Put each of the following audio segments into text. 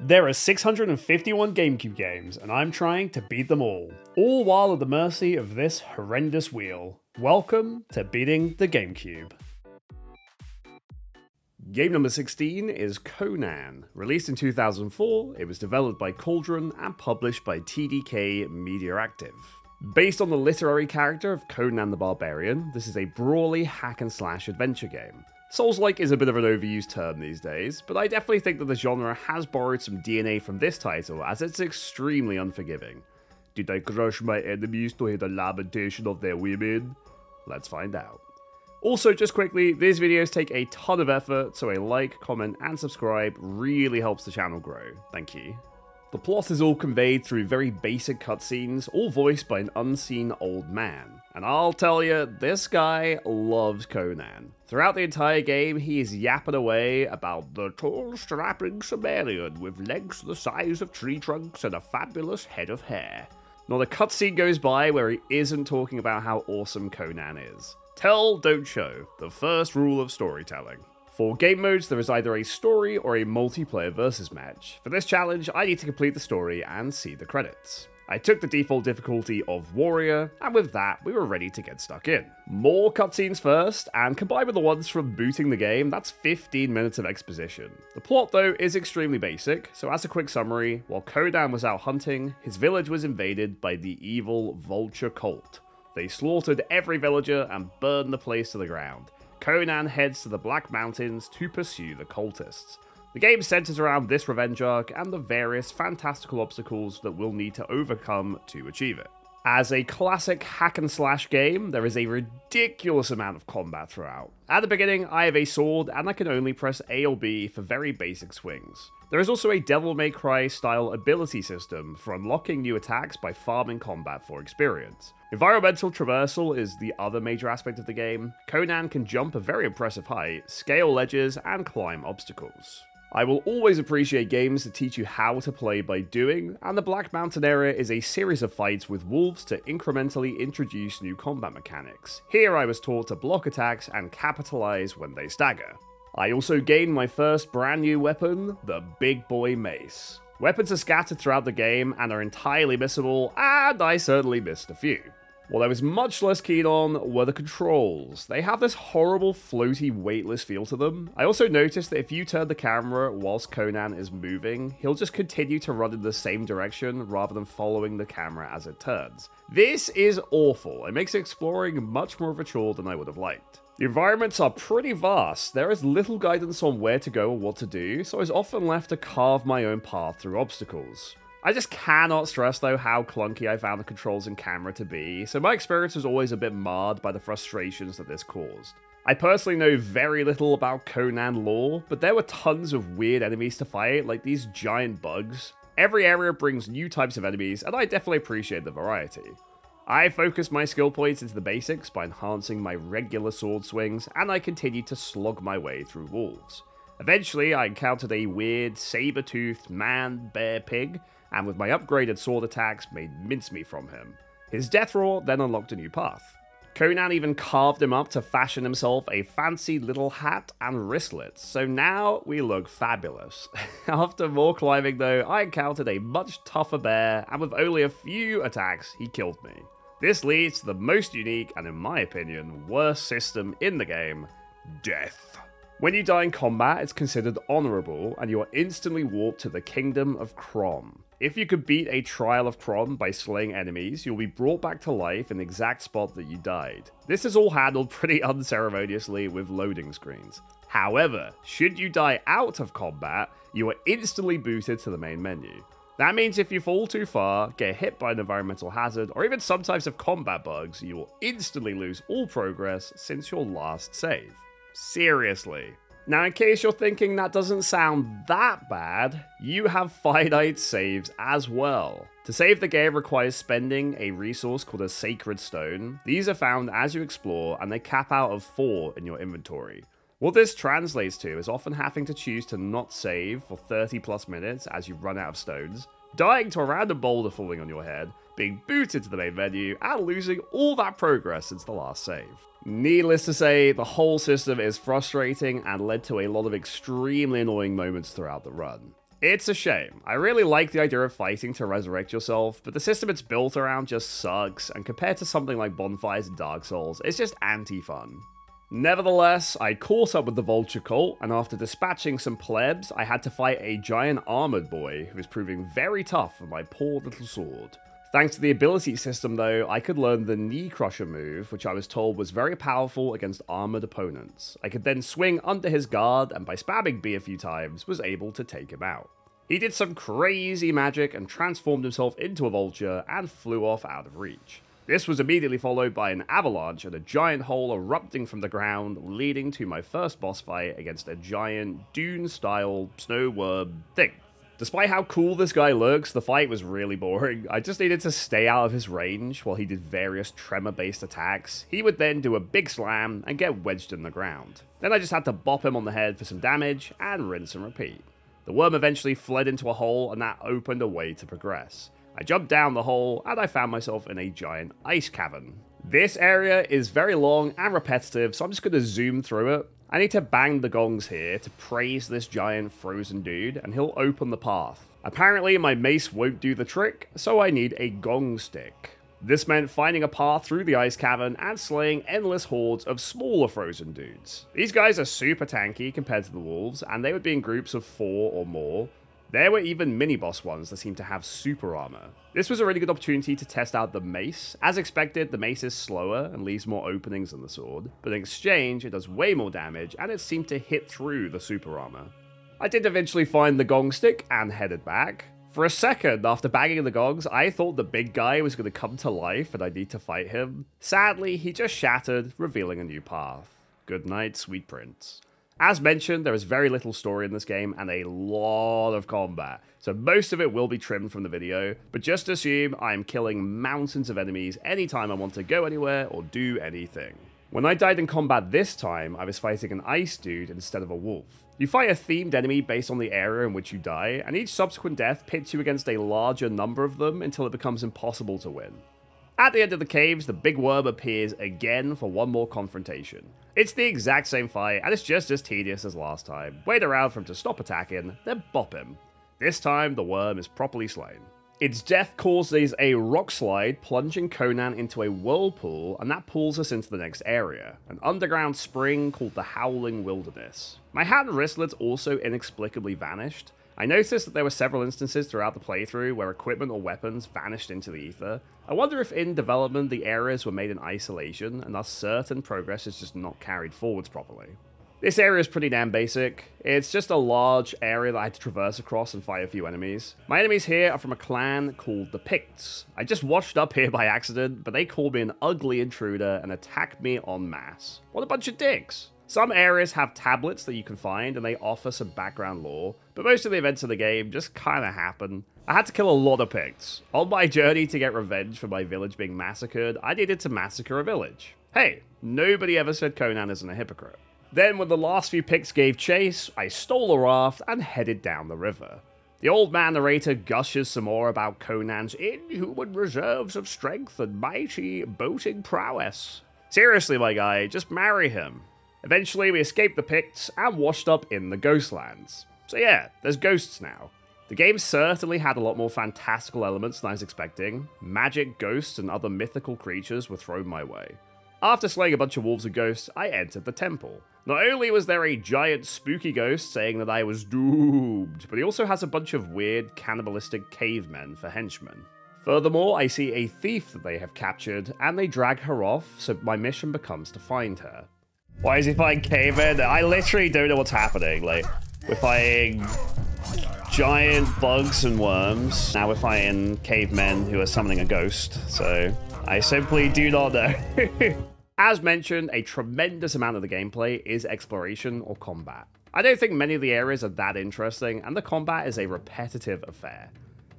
There are 651 GameCube games, and I'm trying to beat them all while at the mercy of this horrendous wheel. Welcome to Beating the GameCube. Game number 16 is Conan. Released in 2004, it was developed by Cauldron and published by TDK Mediaactive. Based on the literary character of Conan the Barbarian, this is a brawly hack-and-slash adventure game. Souls-like is a bit of an overused term these days, but I definitely think that the genre has borrowed some DNA from this title, as it's extremely unforgiving. Did I crush my enemies to hit a lamentation of their women? Let's find out. Also, just quickly, these videos take a ton of effort, so a like, comment, and subscribe really helps the channel grow. Thank you. The plot is all conveyed through very basic cutscenes, all voiced by an unseen old man. And I'll tell you, this guy loves Conan. Throughout the entire game, he is yapping away about the tall, strapping Sumerian with legs the size of tree trunks and a fabulous head of hair. Not a cutscene goes by where he isn't talking about how awesome Conan is. Tell, don't show. The first rule of storytelling. For game modes, there is either a story or a multiplayer versus match. For this challenge, I need to complete the story and see the credits. I took the default difficulty of Warrior, and with that, we were ready to get stuck in. More cutscenes first, and combined with the ones from booting the game, that's 15 minutes of exposition. The plot, though, is extremely basic, so as a quick summary, while Conan was out hunting, his village was invaded by the evil Vulture cult. They slaughtered every villager and burned the place to the ground. Conan heads to the Black Mountains to pursue the cultists. The game centers around this revenge arc and the various fantastical obstacles that we'll need to overcome to achieve it. As a classic hack-and-slash game, there is a ridiculous amount of combat throughout. At the beginning, I have a sword, and I can only press A or B for very basic swings. There is also a Devil May Cry style ability system for unlocking new attacks by farming combat for experience. Environmental traversal is the other major aspect of the game. Conan can jump a very impressive height, scale ledges, and climb obstacles. I will always appreciate games that teach you how to play by doing, and the Black Mountain area is a series of fights with wolves to incrementally introduce new combat mechanics. Here I was taught to block attacks and capitalize when they stagger. I also gained my first brand new weapon, the Big Boy Mace. Weapons are scattered throughout the game and are entirely missable, and I certainly missed a few. What I was much less keen on were the controls. They have this horrible, floaty, weightless feel to them. I also noticed that if you turn the camera whilst Conan is moving, he'll just continue to run in the same direction rather than following the camera as it turns. This is awful. It makes exploring much more of a chore than I would have liked. The environments are pretty vast. There is little guidance on where to go or what to do, so I was often left to carve my own path through obstacles. I just cannot stress, though, how clunky I found the controls and camera to be, so my experience was always a bit marred by the frustrations that this caused. I personally know very little about Conan lore, but there were tons of weird enemies to fight, like these giant bugs. Every area brings new types of enemies, and I definitely appreciate the variety. I focused my skill points into the basics by enhancing my regular sword swings, and I continued to slog my way through wolves. Eventually, I encountered a weird, saber-toothed man-bear-pig, and with my upgraded sword attacks, made mincemeat from him. His death roar then unlocked a new path. Conan even carved him up to fashion himself a fancy little hat and wristlets, so now we look fabulous. After more climbing though, I encountered a much tougher bear, and with only a few attacks, he killed me. This leads to the most unique, and in my opinion, worst system in the game, death. When you die in combat, it's considered honourable, and you are instantly warped to the Kingdom of Crom. If you could beat a trial of Crom by slaying enemies, you'll be brought back to life in the exact spot that you died. This is all handled pretty unceremoniously with loading screens. However, should you die out of combat, you are instantly booted to the main menu. That means if you fall too far, get hit by an environmental hazard, or even some types of combat bugs, you will instantly lose all progress since your last save. Seriously. Now, in case you're thinking that doesn't sound that bad, you have finite saves as well. To save the game requires spending a resource called a Sacred Stone. These are found as you explore, and they cap out of 4 in your inventory. What this translates to is often having to choose to not save for 30 plus minutes as you run out of stones, dying to a random boulder falling on your head, being booted to the main menu, and losing all that progress since the last save. Needless to say, the whole system is frustrating and led to a lot of extremely annoying moments throughout the run. It's a shame. I really like the idea of fighting to resurrect yourself, but the system it's built around just sucks, and compared to something like bonfires in Dark Souls, it's just anti-fun. Nevertheless, I caught up with the Vulture cult, and after dispatching some plebs, I had to fight a giant armored boy who was proving very tough with my poor little sword. Thanks to the ability system though, I could learn the Knee Crusher move, which I was told was very powerful against armored opponents. I could then swing under his guard, and by spamming B a few times, was able to take him out. He did some crazy magic and transformed himself into a vulture and flew off out of reach. This was immediately followed by an avalanche and a giant hole erupting from the ground, leading to my first boss fight against a giant Dune-style snow worm thing. Despite how cool this guy looks, the fight was really boring. I just needed to stay out of his range while he did various tremor-based attacks. He would then do a big slam and get wedged in the ground. Then I just had to bop him on the head for some damage and rinse and repeat. The worm eventually fled into a hole, and that opened a way to progress. I jumped down the hole and I found myself in a giant ice cavern. This area is very long and repetitive, so I'm just going to zoom through it. I need to bang the gongs here to praise this giant frozen dude, and he'll open the path. Apparently my mace won't do the trick, so I need a gong stick. This meant finding a path through the ice cavern and slaying endless hordes of smaller frozen dudes. These guys are super tanky compared to the wolves, and they would be in groups of 4 or more. There were even mini-boss ones that seemed to have super armor. This was a really good opportunity to test out the mace. As expected, the mace is slower and leaves more openings than the sword, but in exchange, it does way more damage, and it seemed to hit through the super armor. I did eventually find the gong stick and headed back. For a second, after banging the gongs, I thought the big guy was going to come to life and I'd need to fight him. Sadly, he just shattered, revealing a new path. Good night, sweet prince. As mentioned, there is very little story in this game and a lot of combat, so most of it will be trimmed from the video, but just assume I am killing mountains of enemies anytime I want to go anywhere or do anything. When I died in combat this time, I was fighting an ice dude instead of a wolf. You fight a themed enemy based on the area in which you die, and each subsequent death pits you against a larger number of them until it becomes impossible to win. At the end of the caves, the big worm appears again for one more confrontation. It's the exact same fight, and it's just as tedious as last time. Wait around for him to stop attacking, then bop him. This time, the worm is properly slain. Its death causes a rock slide, plunging Conan into a whirlpool, and that pulls us into the next area, an underground spring called the Howling Wilderness. My hat and wristlets also inexplicably vanished. I noticed that there were several instances throughout the playthrough where equipment or weapons vanished into the ether. I wonder if in development the areas were made in isolation, and thus certain progress is just not carried forwards properly. This area is pretty damn basic. It's just a large area that I had to traverse across and fight a few enemies. My enemies here are from a clan called the Picts. I just washed up here by accident, but they called me an ugly intruder and attacked me en masse. What a bunch of dicks! Some areas have tablets that you can find, and they offer some background lore, but most of the events of the game just kinda happen. I had to kill a lot of Picts. On my journey to get revenge for my village being massacred, I needed to massacre a village. Hey, nobody ever said Conan isn't a hypocrite. Then when the last few Picts gave chase, I stole a raft and headed down the river. The old man narrator gushes some more about Conan's inhuman reserves of strength and mighty boating prowess. Seriously, my guy, just marry him. Eventually, we escaped the Picts and washed up in the Ghostlands. So yeah, there's ghosts now. The game certainly had a lot more fantastical elements than I was expecting. Magic, ghosts, and other mythical creatures were thrown my way. After slaying a bunch of wolves and ghosts, I entered the temple. Not only was there a giant spooky ghost saying that I was doomed, but he also has a bunch of weird cannibalistic cavemen for henchmen. Furthermore, I see a thief that they have captured, and they drag her off, so my mission becomes to find her. Why is he fighting cavemen? I literally don't know what's happening. Like, we're fighting giant bugs and worms. Now we're fighting cavemen who are summoning a ghost. So I simply do not know. As mentioned, a tremendous amount of the gameplay is exploration or combat. I don't think many of the areas are that interesting, and the combat is a repetitive affair.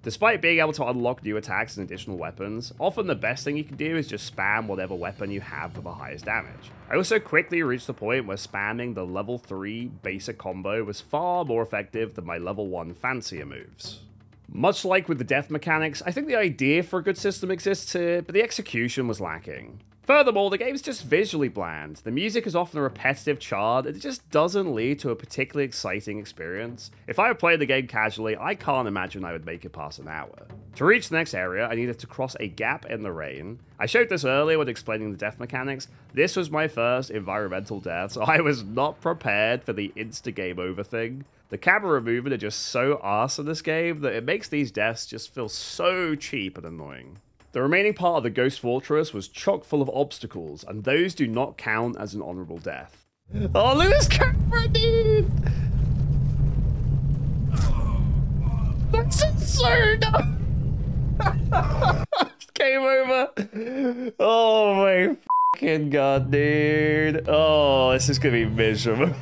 Despite being able to unlock new attacks and additional weapons, often the best thing you can do is just spam whatever weapon you have for the highest damage. I also quickly reached the point where spamming the level 3 basic combo was far more effective than my level 1 fancier moves. Much like with the death mechanics, I think the idea for a good system exists here, but the execution was lacking. Furthermore, the game's just visually bland. The music is often a repetitive chart, and it just doesn't lead to a particularly exciting experience. If I were playing the game casually, I can't imagine I would make it past an hour. To reach the next area, I needed to cross a gap in the rain. I showed this earlier when explaining the death mechanics. This was my first environmental death, so I was not prepared for the insta-game over thing. The camera movement are just so arse in this game that it makes these deaths just feel so cheap and annoying. The remaining part of the Ghost Fortress was chock full of obstacles, and those do not count as an honorable death. Oh, look at this camera, dude! That's insane! Game over! Oh my fucking god, dude. Oh, this is gonna be miserable.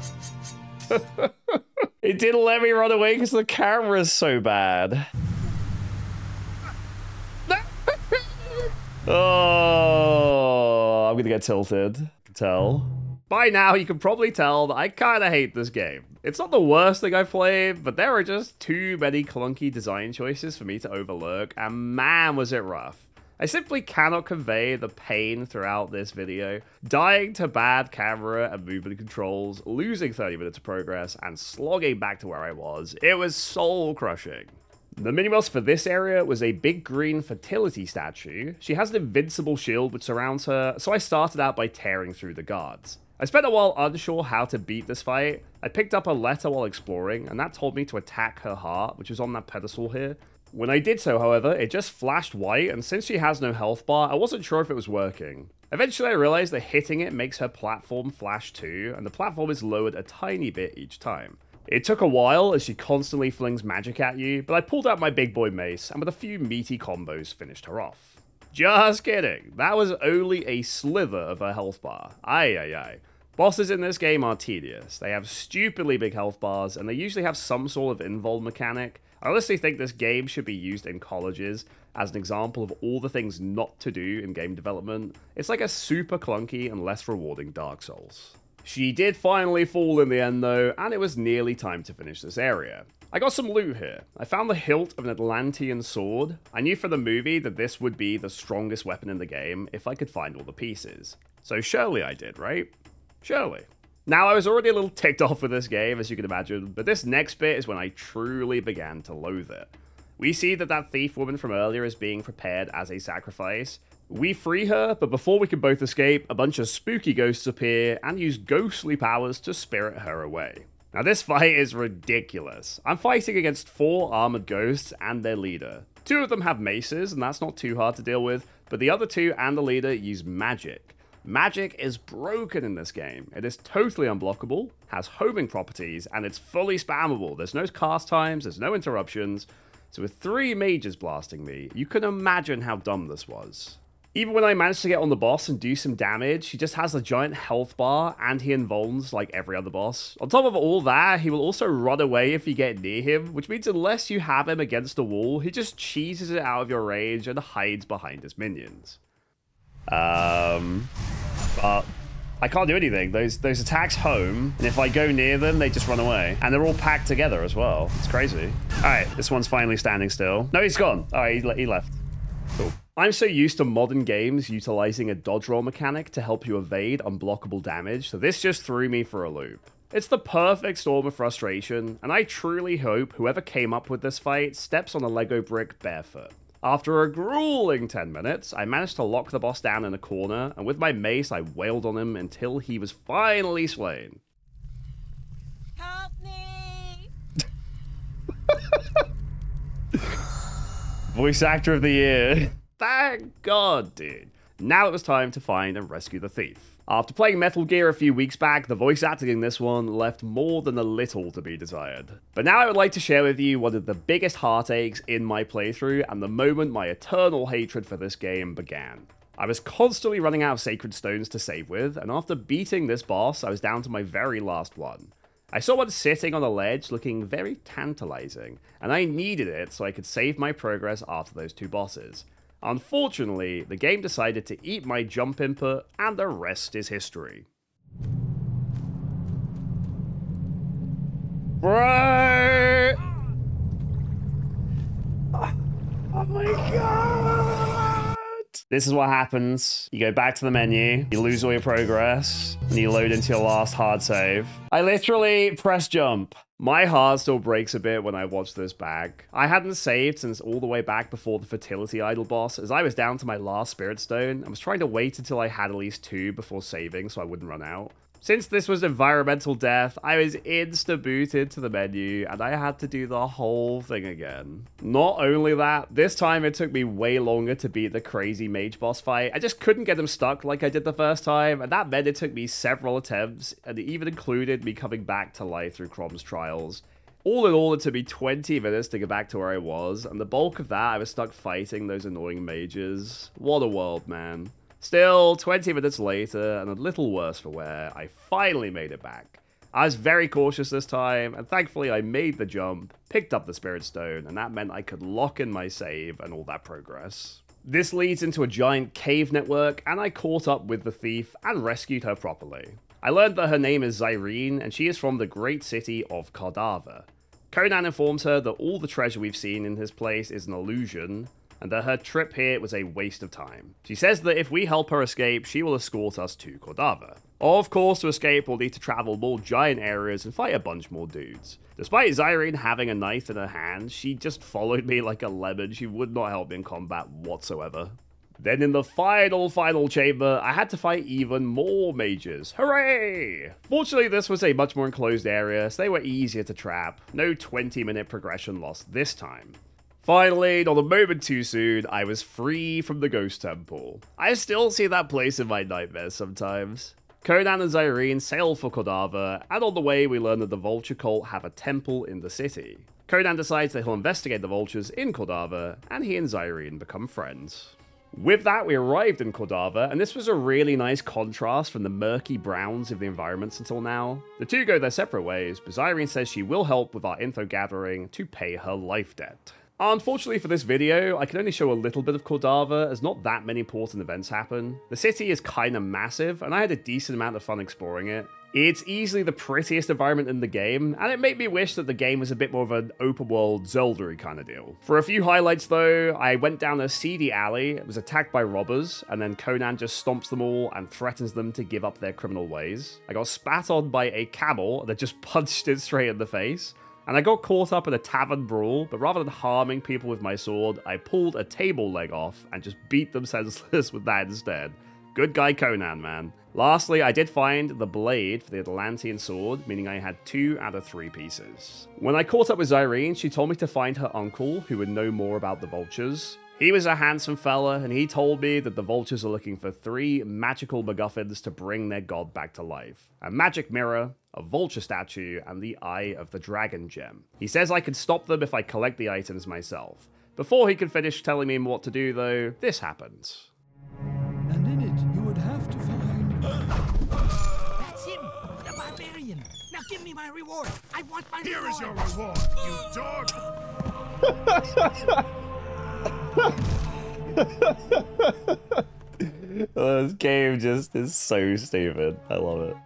It didn't let me run away because the camera is so bad. Oh, I'm gonna get tilted. I can tell. By now, you can probably tell that I kinda hate this game. It's not the worst thing I've played, but there are just too many clunky design choices for me to overlook, and man was it rough. I simply cannot convey the pain throughout this video. Dying to bad camera and movement controls, losing 30 minutes of progress, and slogging back to where I was. It was soul-crushing. The mini-boss for this area was a big green fertility statue. She has an invincible shield which surrounds her, so I started out by tearing through the guards. I spent a while unsure how to beat this fight. I picked up a letter while exploring, and that told me to attack her heart, which is on that pedestal here. When I did so, however, it just flashed white, and since she has no health bar, I wasn't sure if it was working. Eventually I realized that hitting it makes her platform flash too, and the platform is lowered a tiny bit each time. It took a while as she constantly flings magic at you, but I pulled out my big boy mace and with a few meaty combos finished her off. Just kidding, that was only a slither of her health bar. Aye. Bosses in this game are tedious. They have stupidly big health bars and they usually have some sort of invuln mechanic. I honestly think this game should be used in colleges as an example of all the things not to do in game development. It's like a super clunky and less rewarding Dark Souls. She did finally fall in the end though, and it was nearly time to finish this area. I got some loot here. I found the hilt of an Atlantean sword. I knew from the movie that this would be the strongest weapon in the game if I could find all the pieces. So surely I did, right? Surely. Now, I was already a little ticked off with this game, as you can imagine, but this next bit is when I truly began to loathe it. We see that thief woman from earlier is being prepared as a sacrifice. We free her, but before we can both escape, a bunch of spooky ghosts appear and use ghostly powers to spirit her away. Now this fight is ridiculous. I'm fighting against 4 armored ghosts and their leader. 2 of them have maces, and that's not too hard to deal with, but the other 2 and the leader use magic. Magic is broken in this game. It is totally unblockable, has homing properties, and it's fully spammable. There's no cast times, there's no interruptions. So with 3 mages blasting me, you can imagine how dumb this was. Even when I managed to get on the boss and do some damage, he just has a giant health bar and he invulns like every other boss. On top of all that, he will also run away if you get near him, which means unless you have him against the wall, he just cheeses it out of your range and hides behind his minions. But I can't do anything. Those attacks home, and if I go near them, they just run away. And they're all packed together as well. It's crazy. All right, this one's finally standing still. No, he's gone. All right, he left. Cool. I'm so used to modern games utilizing a dodge roll mechanic to help you evade unblockable damage, so this just threw me for a loop. It's the perfect storm of frustration, and I truly hope whoever came up with this fight steps on a Lego brick barefoot. After a grueling 10 minutes, I managed to lock the boss down in a corner, and with my mace I wailed on him until he was finally slain. Help me! Voice actor of the year. Thank God, dude. Now it was time to find and rescue the thief. After playing Metal Gear a few weeks back, the voice acting in this one left more than a little to be desired. But now I would like to share with you one of the biggest heartaches in my playthrough and the moment my eternal hatred for this game began. I was constantly running out of sacred stones to save with, and after beating this boss, I was down to my very last one. I saw one sitting on a ledge looking very tantalizing, and I needed it so I could save my progress after those 2 bosses. Unfortunately, the game decided to eat my jump input, and the rest is history. Bro! Oh my god! This is what happens. You go back to the menu, you lose all your progress, and you load into your last hard save. I literally press jump. My heart still breaks a bit when I watch this back. I hadn't saved since all the way back before the Fertility Idol boss, as I was down to my last Spirit Stone. I was trying to wait until I had at least 2 before saving so I wouldn't run out. Since this was environmental death, I was insta-booted to the menu, and I had to do the whole thing again. Not only that, this time it took me way longer to beat the crazy mage boss fight. I just couldn't get him stuck like I did the first time, and that meant it took me several attempts, and it even included me coming back to life through Crom's trials. All in all, it took me 20 minutes to get back to where I was, and the bulk of that I was stuck fighting those annoying mages. What a world, man. Still, 20 minutes later, and a little worse for wear, I finally made it back. I was very cautious this time, and thankfully I made the jump, picked up the Spirit Stone, and that meant I could lock in my save and all that progress. This leads into a giant cave network, and I caught up with the thief and rescued her properly. I learned that her name is Zyrene, and she is from the great city of Cordava. Conan informs her that all the treasure we've seen in his place is an illusion, and that her trip here was a waste of time. She says that if we help her escape, she will escort us to Cordava. Of course, to escape, we'll need to travel more giant areas and fight a bunch more dudes. Despite Zyrene having a knife in her hand, she just followed me like a lemon. She would not help me in combat whatsoever. Then in the final chamber, I had to fight even more mages. Hooray! Fortunately, this was a much more enclosed area, so they were easier to trap. No 20-minute progression lost this time. Finally, not a moment too soon, I was free from the Ghost Temple. I still see that place in my nightmares sometimes. Conan and Zyrene sail for Cordava, and on the way we learn that the Vulture cult have a temple in the city. Conan decides that he'll investigate the Vultures in Cordava, and he and Zyrene become friends. With that, we arrived in Cordava, and this was a really nice contrast from the murky browns of the environments until now. The two go their separate ways, but Zyrene says she will help with our info gathering to pay her life debt. Unfortunately for this video, I can only show a little bit of Cordava, as not that many important events happen. The city is kinda massive, and I had a decent amount of fun exploring it. It's easily the prettiest environment in the game, and it made me wish that the game was a bit more of an open-world Zelda-y kind of deal. For a few highlights though, I went down a seedy alley, was attacked by robbers, and then Conan just stomps them all and threatens them to give up their criminal ways. I got spat on by a camel that just punched it straight in the face. And I got caught up in a tavern brawl, but rather than harming people with my sword, I pulled a table leg off and just beat them senseless with that instead. Good guy Conan, man. Lastly, I did find the blade for the Atlantean sword, meaning I had 2 out of 3 pieces. When I caught up with Zyrene, she told me to find her uncle, who would know more about the Vultures. He was a handsome fella, and he told me that the Vultures are looking for 3 magical MacGuffins to bring their god back to life. A magic mirror, a vulture statue, and the Eye of the Dragon gem. He says I can stop them if I collect the items myself. Before he could finish telling me what to do though, this happens. And in it, you would have to find... That's him, the barbarian. Now give me my reward. I want my reward. Here is your reward, you dog! This game just is so stupid. I love it.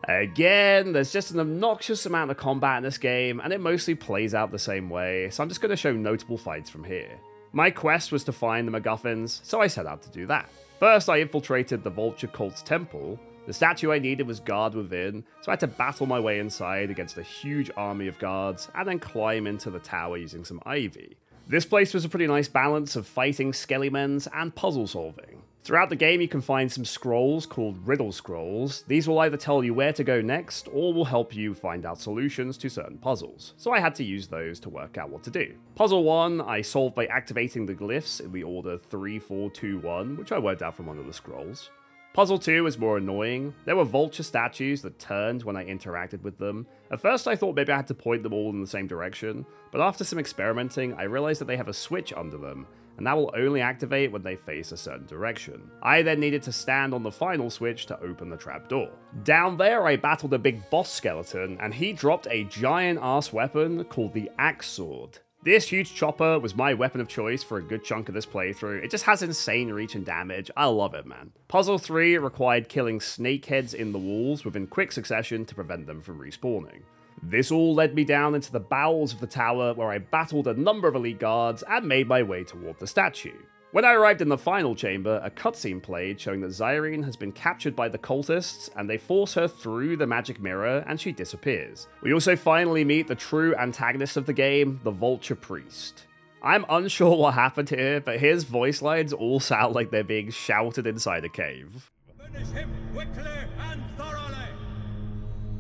Again, there's just an obnoxious amount of combat in this game, and it mostly plays out the same way, so I'm just going to show notable fights from here. My quest was to find the MacGuffins, so I set out to do that. First, I infiltrated the Vulture cult's temple. The statue I needed was guard within, so I had to battle my way inside against a huge army of guards, and then climb into the tower using some ivy. This place was a pretty nice balance of fighting skelly-mens and puzzle solving. Throughout the game, you can find some scrolls called riddle scrolls. These will either tell you where to go next, or will help you find out solutions to certain puzzles. So I had to use those to work out what to do. Puzzle 1, I solved by activating the glyphs in the order 3, 4, 2, 1, which I worked out from one of the scrolls. Puzzle 2 was more annoying. There were vulture statues that turned when I interacted with them. At first I thought maybe I had to point them all in the same direction, but after some experimenting, I realized that they have a switch under them, and that will only activate when they face a certain direction. I then needed to stand on the final switch to open the trapdoor. Down there, I battled a big boss skeleton, and he dropped a giant-ass weapon called the Axe Sword. This huge chopper was my weapon of choice for a good chunk of this playthrough. It just has insane reach and damage. I love it, man. Puzzle 3 required killing snakeheads in the walls within quick succession to prevent them from respawning. This all led me down into the bowels of the tower, where I battled a number of elite guards and made my way toward the statue. When I arrived in the final chamber, a cutscene played showing that Zyrene has been captured by the cultists and they force her through the magic mirror and she disappears. We also finally meet the true antagonist of the game, the Vulture Priest. I'm unsure what happened here, but his voice lines all sound like they're being shouted inside a cave. Finish him quickly and thoroughly.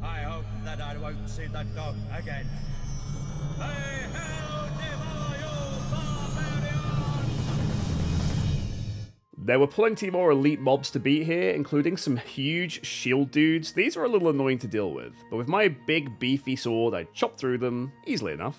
I hope that I won't see that dog again. May hell devour you, barbarian! There were plenty more elite mobs to beat here, including some huge shield dudes. These were a little annoying to deal with, but with my big beefy sword, I chopped through them easily enough.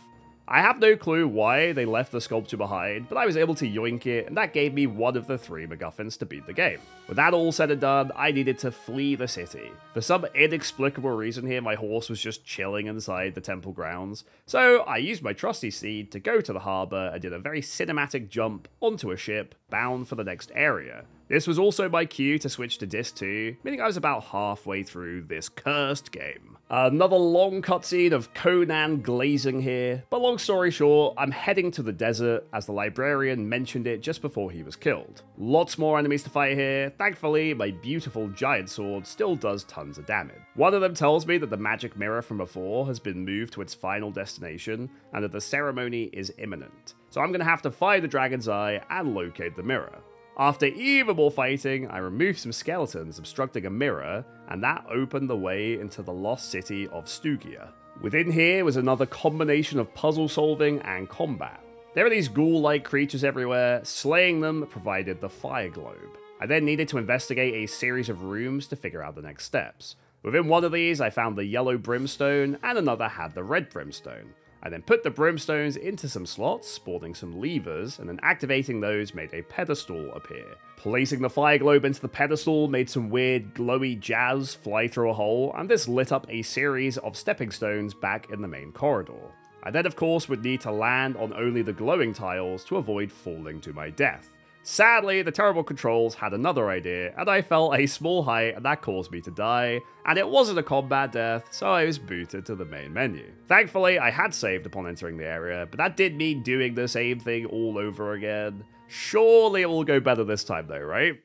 I have no clue why they left the sculpture behind, but I was able to yoink it, and that gave me one of the 3 MacGuffins to beat the game. With that all said and done, I needed to flee the city. For some inexplicable reason here, my horse was just chilling inside the temple grounds, so I used my trusty steed to go to the harbour and did a very cinematic jump onto a ship bound for the next area. This was also my cue to switch to Disc 2, meaning I was about halfway through this cursed game. Another long cutscene of Conan glazing here, but long story short, I'm heading to the desert as the librarian mentioned it just before he was killed. Lots more enemies to fight here. Thankfully, my beautiful giant sword still does tons of damage. One of them tells me that the magic mirror from before has been moved to its final destination and that the ceremony is imminent. So I'm going to have to find the Dragon's Eye and locate the mirror. After even more fighting, I removed some skeletons obstructing a mirror, and that opened the way into the lost city of Stygia. Within here was another combination of puzzle solving and combat. There are these ghoul-like creatures everywhere, slaying them provided the fire globe. I then needed to investigate a series of rooms to figure out the next steps. Within one of these, I found the yellow brimstone, and another had the red brimstone. I then put the brimstones into some slots, spawning some levers, and then activating those made a pedestal appear. Placing the fire globe into the pedestal made some weird glowy jazz fly through a hole, and this lit up a series of stepping stones back in the main corridor. I then of course would need to land on only the glowing tiles to avoid falling to my death. Sadly, the terrible controls had another idea, and I fell a small height and that caused me to die, and it wasn't a combat death, so I was booted to the main menu. Thankfully, I had saved upon entering the area, but that did mean doing the same thing all over again. Surely it will go better this time though, right?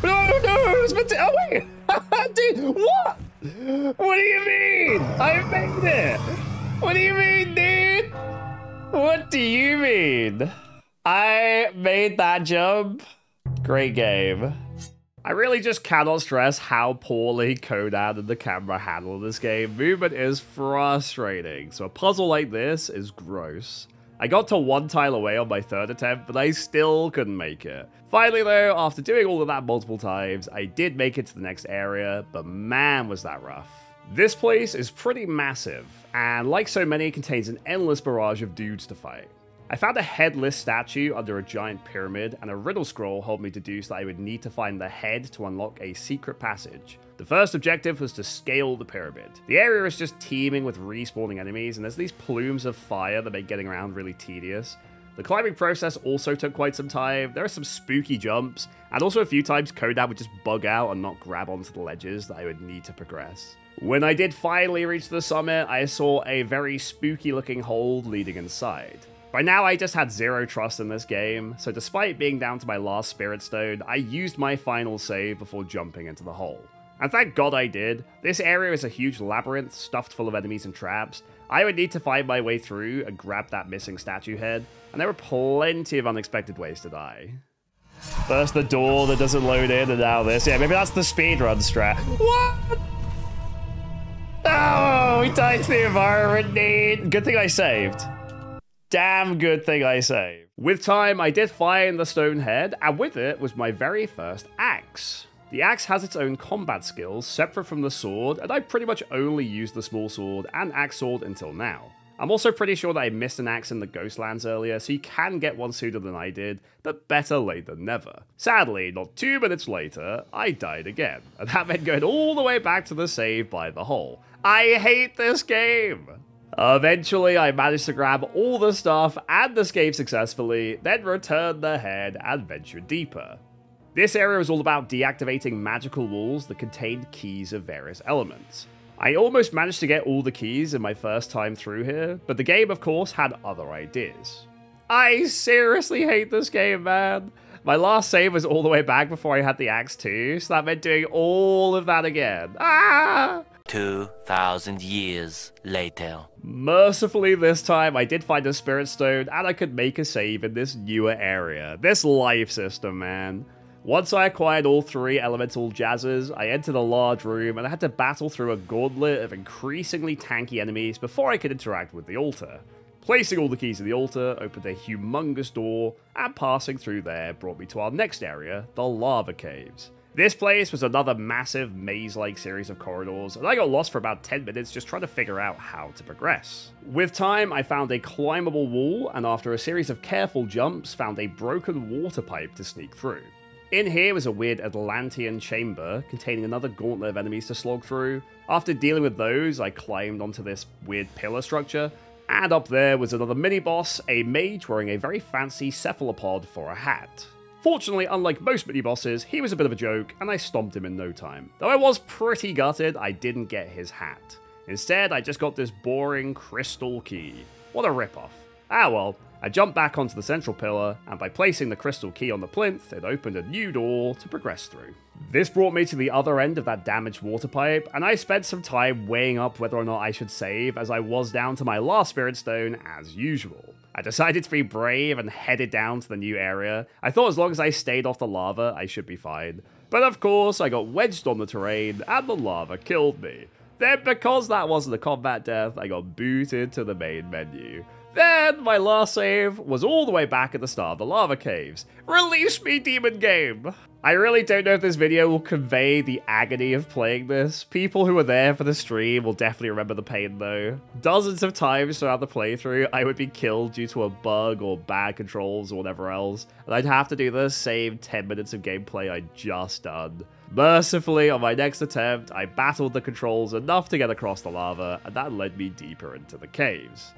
No, it's meant to— oh wait! Dude, what? What do you mean? I made it! What do you mean, dude? What do you mean? I made that jump. Great game. I really just cannot stress how poorly Conan and the camera handle this game. Movement is frustrating, so a puzzle like this is gross. I got to 1 tile away on my 3rd attempt, but I still couldn't make it. Finally though, after doing all of that multiple times, I did make it to the next area, but man was that rough. This place is pretty massive, and like so many, contains an endless barrage of dudes to fight. I found a headless statue under a giant pyramid, and a riddle scroll told me to deduce that I would need to find the head to unlock a secret passage. The first objective was to scale the pyramid. The area is just teeming with respawning enemies, and there's these plumes of fire that make getting around really tedious. The climbing process also took quite some time. There are some spooky jumps, and also a few times Conan would just bug out and not grab onto the ledges that I would need to progress. When I did finally reach the summit, I saw a very spooky looking hold leading inside. By now I just had zero trust in this game, so despite being down to my last spirit stone, I used my final save before jumping into the hole. And thank God I did. This area is a huge labyrinth stuffed full of enemies and traps. I would need to find my way through and grab that missing statue head, and there were plenty of unexpected ways to die. First the door that doesn't load in, and now this. Yeah, maybe that's the speedrun strat. What? Oh, we died to the environment need. Good thing I saved. Damn good thing I saved. With time, I did find the stone head, and with it was my very first axe. The axe has its own combat skills, separate from the sword, and I pretty much only used the small sword and axe sword until now. I'm also pretty sure that I missed an axe in the Ghostlands earlier, so you can get one sooner than I did, but better late than never. Sadly, not 2 minutes later, I died again, and that meant going all the way back to the save by the hole. I hate this game! Eventually, I managed to grab all the stuff and escape successfully, then returned the head and ventured deeper. This area was all about deactivating magical walls that contained keys of various elements. I almost managed to get all the keys in my first time through here, but the game of course had other ideas. I seriously hate this game, man. My last save was all the way back before I had the axe too, so that meant doing all of that again. Ah! 2,000 years later. Mercifully this time, I did find a spirit stone, and I could make a save in this newer area. This life system, man. Once I acquired all 3 elemental jazzers, I entered a large room, and I had to battle through a gauntlet of increasingly tanky enemies before I could interact with the altar. Placing all the keys in the altar opened a humongous door, and passing through there brought me to our next area, the lava caves. This place was another massive maze-like series of corridors, and I got lost for about 10 minutes just trying to figure out how to progress. With time, I found a climbable wall, and after a series of careful jumps, found a broken water pipe to sneak through. In here was a weird Atlantean chamber containing another gauntlet of enemies to slog through. After dealing with those, I climbed onto this weird pillar structure, and up there was another mini-boss, a mage wearing a very fancy cephalopod for a hat. Fortunately, unlike most mini-bosses, he was a bit of a joke, and I stomped him in no time. Though I was pretty gutted, I didn't get his hat. Instead, I just got this boring crystal key. What a ripoff. Ah well, I jumped back onto the central pillar, and by placing the crystal key on the plinth, it opened a new door to progress through. This brought me to the other end of that damaged water pipe, and I spent some time weighing up whether or not I should save, as I was down to my last spirit stone as usual. I decided to be brave and headed down to the new area. I thought as long as I stayed off the lava, I should be fine. But of course, I got wedged on the terrain, and the lava killed me. Then, because that wasn't a combat death, I got booted to the main menu. Then, my last save was all the way back at the start of the lava caves. Release me, demon game! I really don't know if this video will convey the agony of playing this. People who were there for the stream will definitely remember the pain though. Dozens of times throughout the playthrough, I would be killed due to a bug or bad controls or whatever else, and I'd have to do the same 10 minutes of gameplay I'd just done. Mercifully, on my next attempt, I battled the controls enough to get across the lava, and that led me deeper into the caves.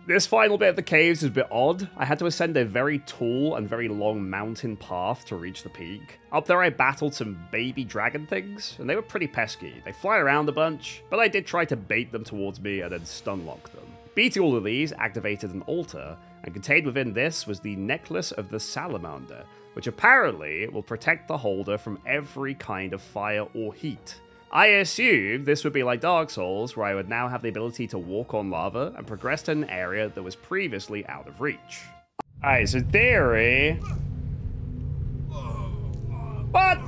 This final bit of the caves is a bit odd. I had to ascend a very tall and very long mountain path to reach the peak. Up there I battled some baby dragon things, and they were pretty pesky. They fly around a bunch, but I did try to bait them towards me and then stun lock them. Beating all of these activated an altar, and contained within this was the Necklace of the Salamander, which apparently will protect the holder from every kind of fire or heat. I assumed this would be like Dark Souls, where I would now have the ability to walk on lava and progress to an area that was previously out of reach. Alright, so theory... What?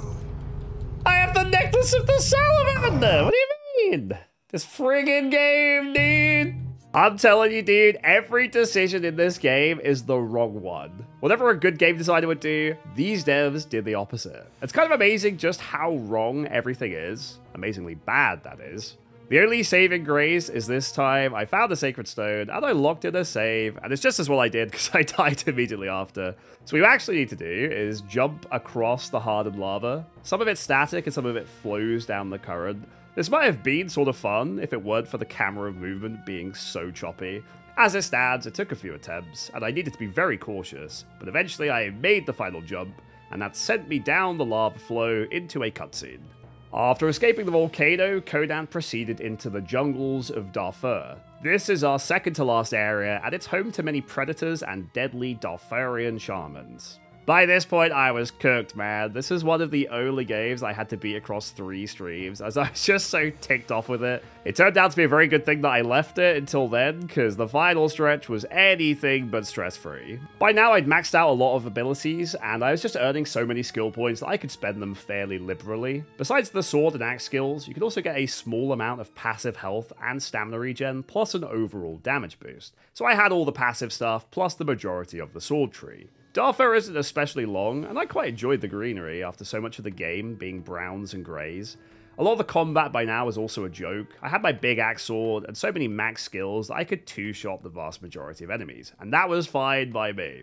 I have the Necklace of the Salamander! What do you mean? This friggin' game, dude! I'm telling you, dude, every decision in this game is the wrong one. Whatever a good game designer would do, these devs did the opposite. It's kind of amazing just how wrong everything is. Amazingly bad, that is. The only saving grace is this time I found a Sacred Stone and I locked in a save, and it's just as well I did because I died immediately after. So what you actually need to do is jump across the hardened lava. Some of it's static and some of it flows down the current. This might have been sort of fun if it weren't for the camera movement being so choppy. As it stands, it took a few attempts, and I needed to be very cautious, but eventually I made the final jump, and that sent me down the lava flow into a cutscene. After escaping the volcano, Conan proceeded into the jungles of Darfur. This is our second to last area, and it's home to many predators and deadly Darfurian shamans. By this point, I was cooked, man. This is one of the only games I had to beat across 3 streams, as I was just so ticked off with it. It turned out to be a very good thing that I left it until then, because the final stretch was anything but stress-free. By now, I'd maxed out a lot of abilities, and I was just earning so many skill points that I could spend them fairly liberally. Besides the sword and axe skills, you could also get a small amount of passive health and stamina regen, plus an overall damage boost. So I had all the passive stuff, plus the majority of the sword tree. Darfur isn't especially long, and I quite enjoyed the greenery after so much of the game being browns and greys. A lot of the combat by now is also a joke. I had my big axe sword and so many max skills that I could two-shot the vast majority of enemies, and that was fine by me.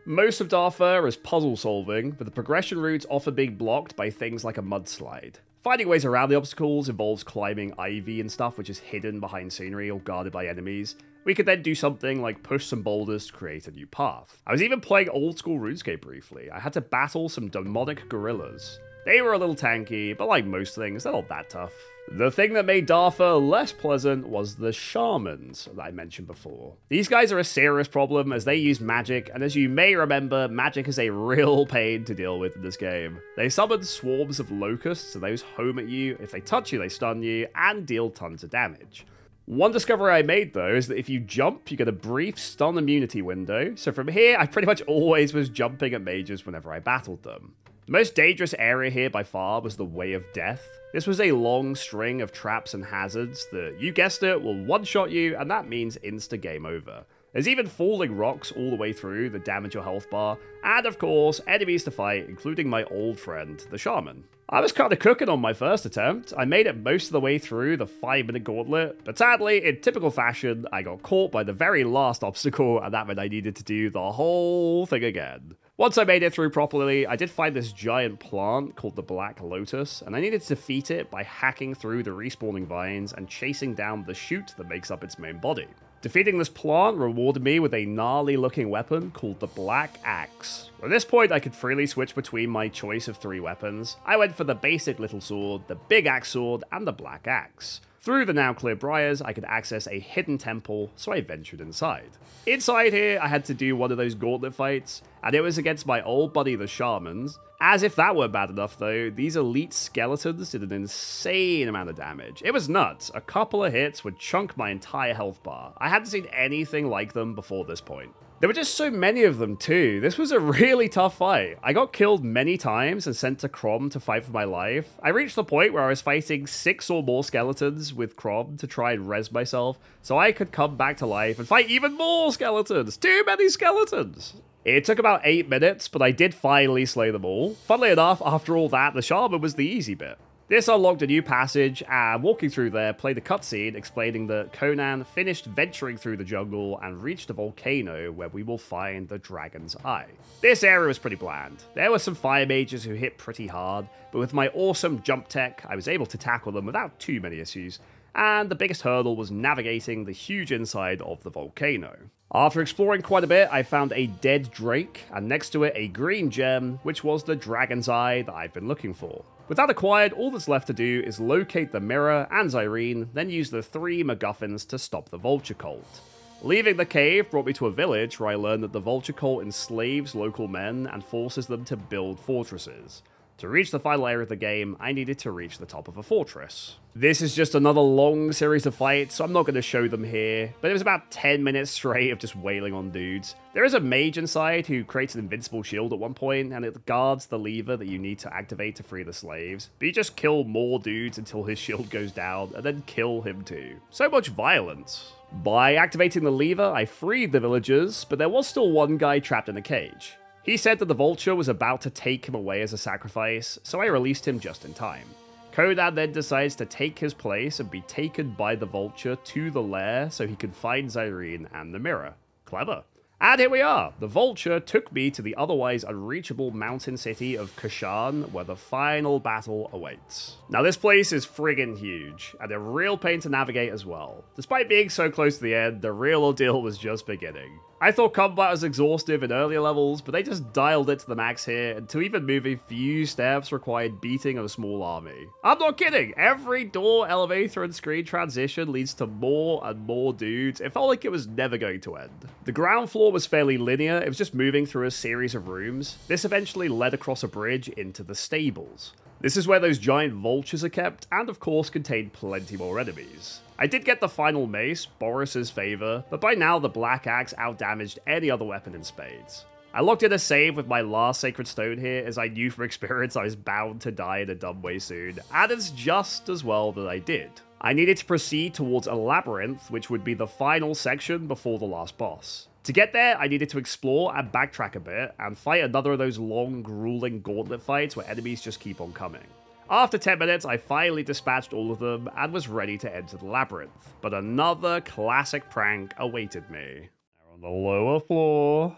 Most of Darfur is puzzle solving, with the progression routes often being blocked by things like a mudslide. Finding ways around the obstacles involves climbing ivy and stuff which is hidden behind scenery or guarded by enemies. We could then do something like push some boulders to create a new path. I was even playing old school RuneScape briefly. I had to battle some demonic gorillas. They were a little tanky, but like most things, they're not that tough. The thing that made Dartha less pleasant was the shamans that I mentioned before. These guys are a serious problem as they use magic, and as you may remember, magic is a real pain to deal with in this game. They summon swarms of locusts, so those home at you. If they touch you, they stun you, and deal tons of damage. One discovery I made, though, is that if you jump, you get a brief stun immunity window, so from here, I pretty much always was jumping at mages whenever I battled them. The most dangerous area here by far was the Way of Death. This was a long string of traps and hazards that, you guessed it, will one-shot you, and that means insta-game over. There's even falling rocks all the way through that damage your health bar, and of course, enemies to fight, including my old friend, the Shaman. I was kinda cooking on my first attempt. I made it most of the way through the 5-minute gauntlet, but sadly, in typical fashion, I got caught by the very last obstacle, and that meant I needed to do the whole thing again. Once I made it through properly, I did find this giant plant called the Black Lotus, and I needed to defeat it by hacking through the respawning vines and chasing down the shoot that makes up its main body. Defeating this plant rewarded me with a gnarly looking weapon called the Black Axe. At this point I could freely switch between my choice of 3 weapons. I went for the basic little sword, the big axe sword, and the Black Axe. Through the now clear briars, I could access a hidden temple, so I ventured inside. Inside here, I had to do one of those gauntlet fights, and it was against my old buddy the Shamans. As if that weren't bad enough though, these elite skeletons did an insane amount of damage. It was nuts. A couple of hits would chunk my entire health bar. I hadn't seen anything like them before this point. There were just so many of them too. This was a really tough fight. I got killed many times and sent to Crom to fight for my life. I reached the point where I was fighting 6 or more skeletons with Crom to try and res myself, so I could come back to life and fight even more skeletons. Too many skeletons! It took about 8 minutes, but I did finally slay them all. Funnily enough, after all that, the Shaman was the easy bit. This unlocked a new passage, and walking through there played a cutscene explaining that Conan finished venturing through the jungle and reached a volcano where we will find the Dragon's Eye. This area was pretty bland. There were some fire mages who hit pretty hard, but with my awesome jump tech, I was able to tackle them without too many issues, and the biggest hurdle was navigating the huge inside of the volcano. After exploring quite a bit, I found a dead drake, and next to it a green gem, which was the Dragon's Eye that I've been looking for. With that acquired, all that's left to do is locate the mirror and Zyrene, then use the 3 MacGuffins to stop the Vulture Cult. Leaving the cave brought me to a village where I learned that the Vulture Cult enslaves local men and forces them to build fortresses. To reach the final area of the game, I needed to reach the top of a fortress. This is just another long series of fights, so I'm not going to show them here, but it was about 10 minutes straight of just wailing on dudes. There is a mage inside who creates an invincible shield at one point, and it guards the lever that you need to activate to free the slaves. But you just kill more dudes until his shield goes down, and then kill him too. So much violence. By activating the lever, I freed the villagers, but there was still one guy trapped in a cage. He said that the vulture was about to take him away as a sacrifice, so I released him just in time. Conan then decides to take his place and be taken by the vulture to the lair so he can find Zyrene and the mirror. Clever. And here we are! The vulture took me to the otherwise unreachable mountain city of Kashan, where the final battle awaits. Now this place is friggin' huge, and a real pain to navigate as well. Despite being so close to the end, the real ordeal was just beginning. I thought combat was exhaustive in earlier levels, but they just dialed it to the max here, and to even move a few steps required beating a small army. I'm not kidding! Every door, elevator, and screen transition leads to more and more dudes. It felt like it was never going to end. The ground floor was fairly linear, it was just moving through a series of rooms. This eventually led across a bridge into the stables. This is where those giant vultures are kept, and of course contained plenty more enemies. I did get the final mace, Boris's favor, but by now the Black Axe outdamaged any other weapon in spades. I locked in a save with my last Sacred Stone here, as I knew from experience I was bound to die in a dumb way soon, and it's just as well that I did. I needed to proceed towards a labyrinth, which would be the final section before the last boss. To get there, I needed to explore and backtrack a bit, and fight another of those long, grueling gauntlet fights where enemies just keep on coming. After 10 minutes, I finally dispatched all of them and was ready to enter the labyrinth. But another classic prank awaited me. They're on the lower floor.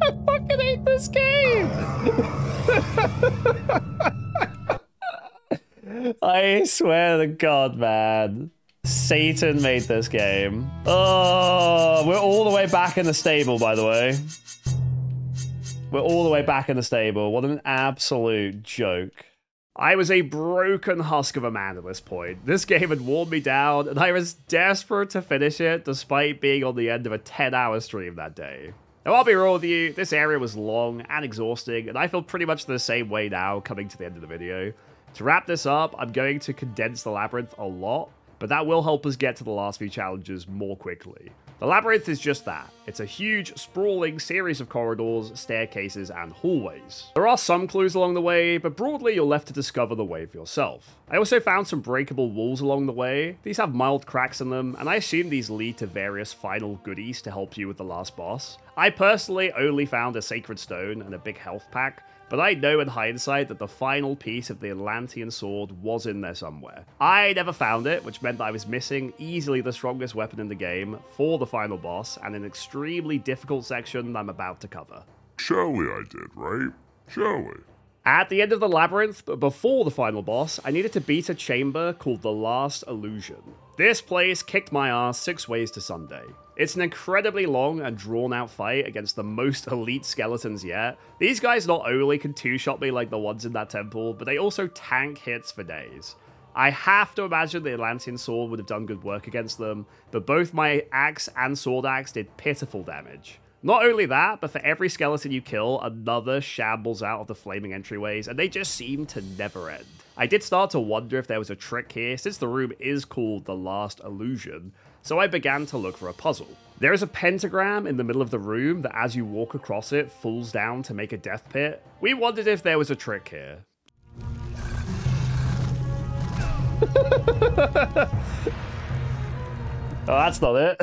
I fucking hate this game! I swear to God, man. Satan made this game. Oh, we're all the way back in the stable, by the way. We're all the way back in the stable. What an absolute joke. I was a broken husk of a man at this point. This game had worn me down, and I was desperate to finish it despite being on the end of a 10-hour stream that day. Now, I'll be real with you, this area was long and exhausting, and I feel pretty much the same way now coming to the end of the video. To wrap this up, I'm going to condense the labyrinth a lot, but that will help us get to the last few challenges more quickly. The labyrinth is just that. It's a huge, sprawling series of corridors, staircases, and hallways. There are some clues along the way, but broadly you're left to discover the way for yourself. I also found some breakable walls along the way. These have mild cracks in them, and I assume these lead to various final goodies to help you with the last boss. I personally only found a sacred stone and a big health pack, but I know in hindsight that the final piece of the Atlantean sword was in there somewhere. I never found it, which meant that I was missing easily the strongest weapon in the game for the final boss and an extremely difficult section that I'm about to cover. Surely I did, right? Surely. At the end of the labyrinth, but before the final boss, I needed to beat a chamber called the Last Illusion. This place kicked my ass 6 ways to Sunday. It's an incredibly long and drawn-out fight against the most elite skeletons yet. These guys not only can two-shot me like the ones in that temple, but they also tank hits for days. I have to imagine the Atlantean sword would have done good work against them, but both my axe and sword axe did pitiful damage. Not only that, but for every skeleton you kill, another shambles out of the flaming entryways, and they just seem to never end. I did start to wonder if there was a trick here, since the room is called the Last Illusion, so I began to look for a puzzle. There is a pentagram in the middle of the room that as you walk across it, falls down to make a death pit. We wondered if there was a trick here. Oh, that's not it.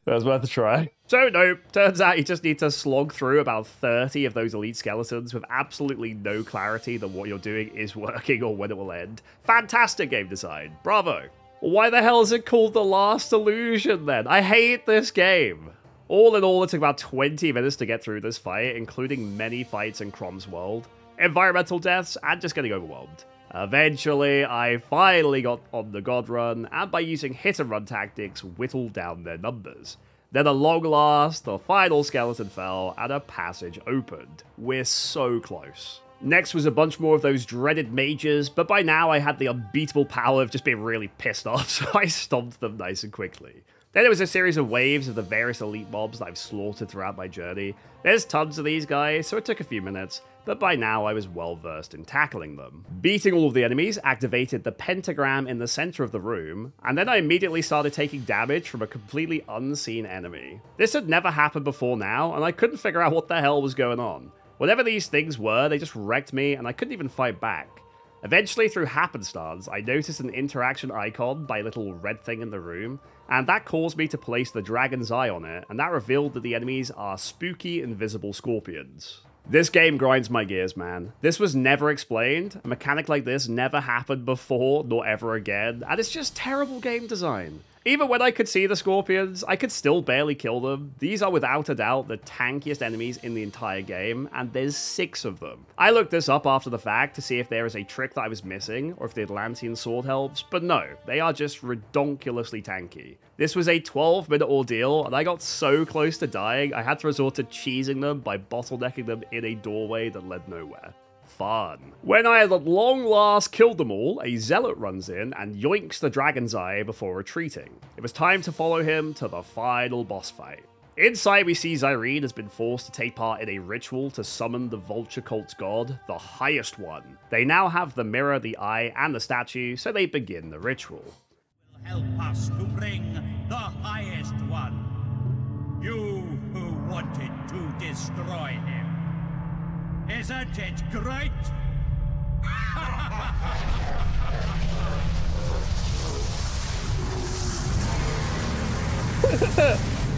That was worth a try. So nope, turns out you just need to slog through about 30 of those elite skeletons with absolutely no clarity that what you're doing is working or when it will end. Fantastic game design, bravo. Why the hell is it called The Last Illusion then? I hate this game. All in all, it took about 20 minutes to get through this fight, including many fights in Crom's world, environmental deaths, and just getting overwhelmed. Eventually, I finally got on the god run, and by using hit-and-run tactics, whittled down their numbers. Then at long last, the final skeleton fell, and a passage opened. We're so close. Next was a bunch more of those dreaded mages, but by now I had the unbeatable power of just being really pissed off, so I stomped them nice and quickly. Then there was a series of waves of the various elite mobs that I've slaughtered throughout my journey. There's tons of these guys, so it took a few minutes, but by now I was well versed in tackling them. Beating all of the enemies activated the pentagram in the center of the room, and then I immediately started taking damage from a completely unseen enemy. This had never happened before now, and I couldn't figure out what the hell was going on. Whatever these things were, they just wrecked me, and I couldn't even fight back. Eventually, through happenstance, I noticed an interaction icon by a little red thing in the room, and that caused me to place the dragon's eye on it, and that revealed that the enemies are spooky, invisible scorpions. This game grinds my gears, man. This was never explained, a mechanic like this never happened before, nor ever again, and it's just terrible game design. Even when I could see the scorpions, I could still barely kill them. These are without a doubt the tankiest enemies in the entire game, and there's 6 of them. I looked this up after the fact to see if there is a trick that I was missing, or if the Atlantean sword helps, but no, they are just redonkulously tanky. This was a 12-minute ordeal, and I got so close to dying, I had to resort to cheesing them by bottlenecking them in a doorway that led nowhere. Fun. When I had at long last killed them all, a zealot runs in and yoinks the dragon's eye before retreating. It was time to follow him to the final boss fight. Inside, we see Zyrene has been forced to take part in a ritual to summon the vulture cult's god, the highest one. They now have the mirror, the eye, and the statue, so they begin the ritual. Help us to bring the highest one. You who wanted to destroy him. Isn't it great?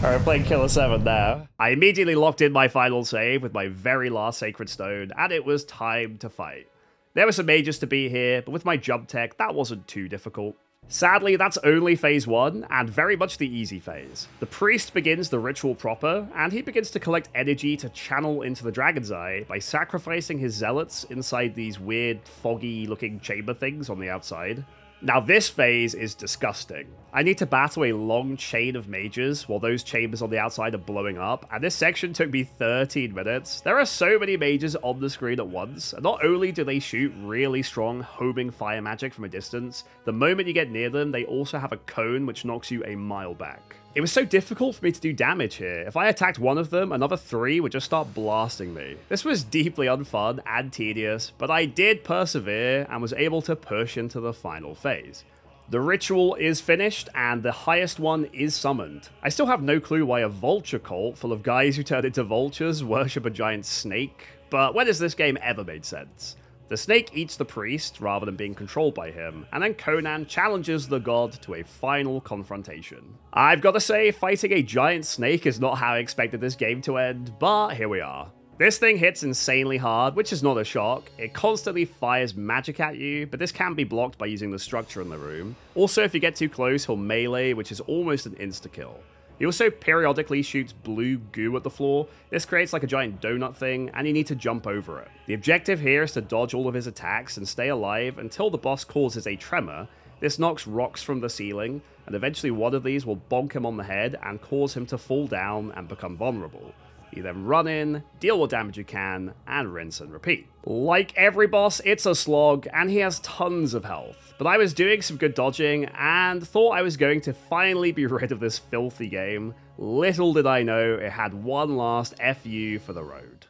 Alright, playing Killer 7 now. I immediately locked in my final save with my very last Sacred Stone, and it was time to fight. There were some mages to beat here, but with my jump tech, that wasn't too difficult. Sadly, that's only phase 1, and very much the easy phase. The priest begins the ritual proper, and he begins to collect energy to channel into the dragon's eye by sacrificing his zealots inside these weird, foggy-looking chamber things on the outside. Now this phase is disgusting. I need to battle a long chain of mages while those chambers on the outside are blowing up, and this section took me 13 minutes. There are so many mages on the screen at once, and not only do they shoot really strong homing fire magic from a distance, the moment you get near them, they also have a cone which knocks you a mile back. It was so difficult for me to do damage here. If I attacked one of them, another 3 would just start blasting me. This was deeply unfun and tedious, but I did persevere and was able to push into the final phase. The ritual is finished, and the highest one is summoned. I still have no clue why a vulture cult full of guys who turn into vultures worship a giant snake, but when has this game ever made sense? The snake eats the priest rather than being controlled by him, and then Conan challenges the god to a final confrontation. I've got to say, fighting a giant snake is not how I expected this game to end, but here we are. This thing hits insanely hard, which is not a shock. It constantly fires magic at you, but this can be blocked by using the structure in the room. Also, if you get too close, he'll melee, which is almost an insta-kill. He also periodically shoots blue goo at the floor. This creates like a giant donut thing, and you need to jump over it. The objective here is to dodge all of his attacks and stay alive until the boss causes a tremor. This knocks rocks from the ceiling, and eventually one of these will bonk him on the head and cause him to fall down and become vulnerable. You then run in, deal what damage you can, and rinse and repeat. Like every boss, it's a slog, and he has tons of health. But I was doing some good dodging, and thought I was going to finally be rid of this filthy game. Little did I know it had one last FU for the road.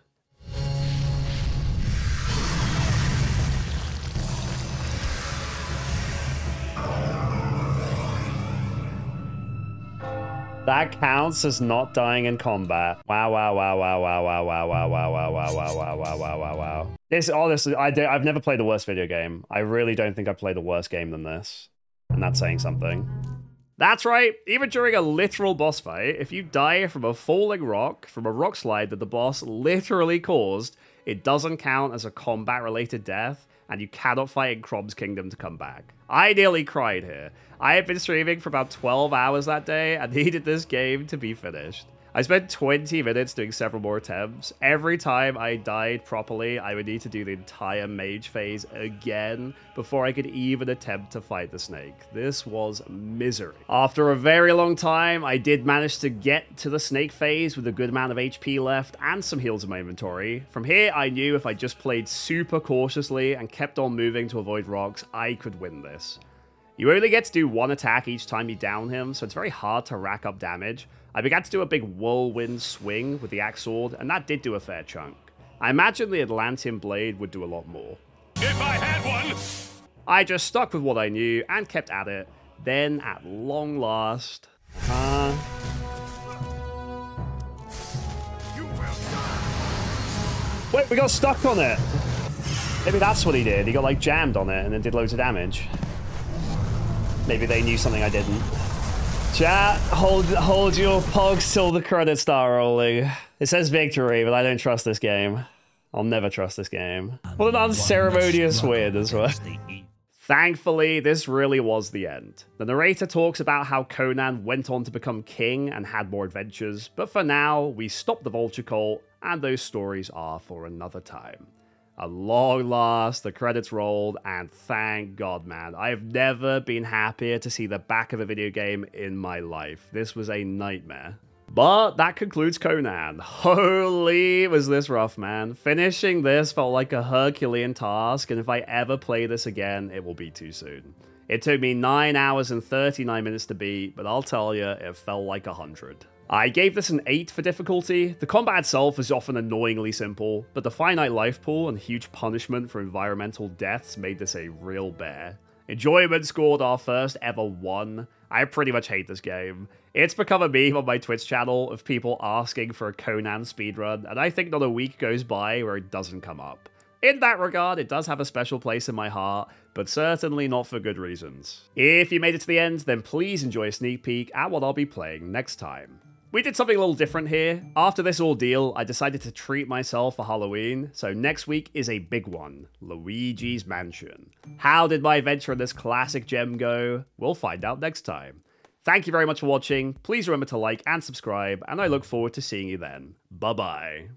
That counts as not dying in combat. Wow, wow, wow, wow, wow, wow, wow, wow, wow, wow, wow, wow, wow, wow, wow, wow, wow. This, honestly, I've never played a worse video game. I really don't think I've played a worse game than this. And that's saying something. That's right, even during a literal boss fight, if you die from a falling rock, from a rock slide that the boss literally caused, it doesn't count as a combat-related death, and you cannot fight in Crom's Kingdom to come back. I nearly cried here. I had been streaming for about 12 hours that day and needed this game to be finished. I spent 20 minutes doing several more attempts. Every time I died properly, I would need to do the entire mage phase again before I could even attempt to fight the snake. This was misery. After a very long time, I did manage to get to the snake phase with a good amount of HP left and some heals in my inventory. From here, I knew if I just played super cautiously and kept on moving to avoid rocks, I could win this. You only get to do one attack each time you down him, so it's very hard to rack up damage. I began to do a big whirlwind swing with the axe sword, and that did do a fair chunk. I imagine the Atlantean blade would do a lot more. If I had one! I just stuck with what I knew and kept at it. Then, at long last... Wait, we got stuck on it! Maybe that's what he did. He got, like, jammed on it and then did loads of damage. Maybe they knew something I didn't. Chat, hold your pogs till the credits start rolling. It says victory, but I don't trust this game. I'll never trust this game. What an unceremonious win as well. Thankfully, this really was the end. The narrator talks about how Conan went on to become king and had more adventures, but for now, we stopped the vulture cult, and those stories are for another time. At long last, the credits rolled, and thank God, man. I have never been happier to see the back of a video game in my life. This was a nightmare. But that concludes Conan. Holy, was this rough, man. Finishing this felt like a Herculean task, and if I ever play this again, it will be too soon. It took me 9 hours and 39 minutes to beat, but I'll tell you, it felt like 100. I gave this an 8 for difficulty. The combat itself is often annoyingly simple, but the finite life pool and huge punishment for environmental deaths made this a real bear. Enjoyment scored our first ever 1. I pretty much hate this game. It's become a meme on my Twitch channel of people asking for a Conan speedrun, and I think not a week goes by where it doesn't come up. In that regard, it does have a special place in my heart, but certainly not for good reasons. If you made it to the end, then please enjoy a sneak peek at what I'll be playing next time. We did something a little different here. After this ordeal, I decided to treat myself for Halloween, so next week is a big one, Luigi's Mansion. How did my adventure in this classic gem go? We'll find out next time. Thank you very much for watching, please remember to like and subscribe, and I look forward to seeing you then. Bye-bye.